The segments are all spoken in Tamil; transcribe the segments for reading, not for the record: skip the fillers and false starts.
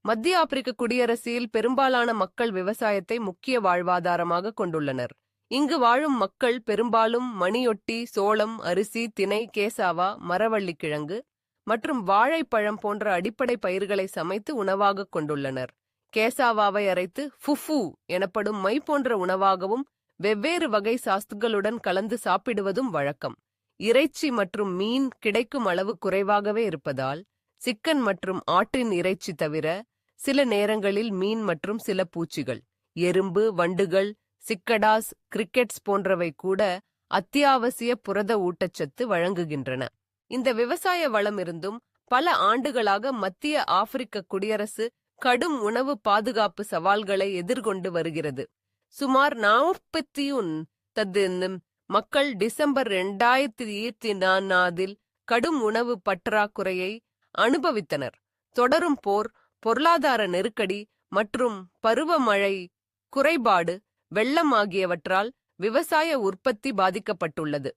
மத்திய ஆப்பிரிக்க குடியரசில் பெரும்பாலான மக்கள் விவசாயத்தை முக்கிய வாழ்வாதாரமாக கொண்டுள்ளனர். இங்கு வாழும் மக்கள் பெரும்பாலும் மணியொட்டி, சோளம், அரிசி, திணை, கேசாவா, மரவள்ளிக்கிழங்கு மற்றும் வாழைப்பழம் போன்ற அடிப்படை பயிர்களை சமைத்து உணவாகக் கொண்டுள்ளனர். கேசாவாவை அரைத்து ஃபுஃபு எனப்படும் மை போன்ற உணவாகவும் வெவ்வேறு வகை சாஸ்துகளுடன் கலந்து சாப்பிடுவதும் வழக்கம். இறைச்சி மற்றும் மீன் கிடைக்கும் அளவு குறைவாகவே இருப்பதால் சிக்கன் மற்றும் ஆட்டின் இறைச்சி தவிர சில நேரங்களில் மீன் மற்றும் சில பூச்சிகள், எறும்பு, வண்டுகள், சிக்கடாஸ், கிரிக்கெட்ஸ் போன்றவை கூட அத்தியாவசிய புரத ஊட்டச்சத்து வழங்குகின்றன. இந்த விவசாய வளம் இருந்தும் பல ஆண்டுகளாக மத்திய ஆப்பிரிக்க குடியரசு கடும் உணவு பாதுகாப்பு சவால்களை எதிர்கொண்டு வருகிறது. சுமார் 41 மக்கள் டிசம்பர் 2024 கடும் உணவு பற்றாக்குறையை அனுபவித்தனர். தொடரும் போர், பொருளாதார நெருக்கடி மற்றும் பருவமழை குறைபாடு, வெள்ளம் ஆகியவற்றால் விவசாய உற்பத்தி பாதிக்கப்பட்டுள்ளது.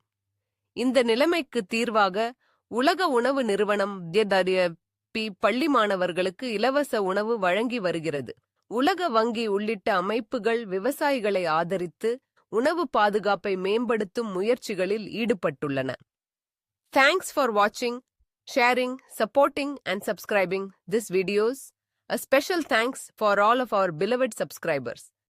இந்த நிலைமைக்கு தீர்வாக உலக உணவு நிறுவனம் பள்ளி மாணவர்களுக்கு இலவச உணவு வழங்கி வருகிறது. உலக வங்கி உள்ளிட்ட அமைப்புகள் விவசாயிகளை ஆதரித்து உணவு பாதுகாப்பை மேம்படுத்தும் முயற்சிகளில் ஈடுபட்டுள்ளன. Thanks for watching, sharing, supporting and subscribing this videos. A special thanks for all of our beloved subscribers.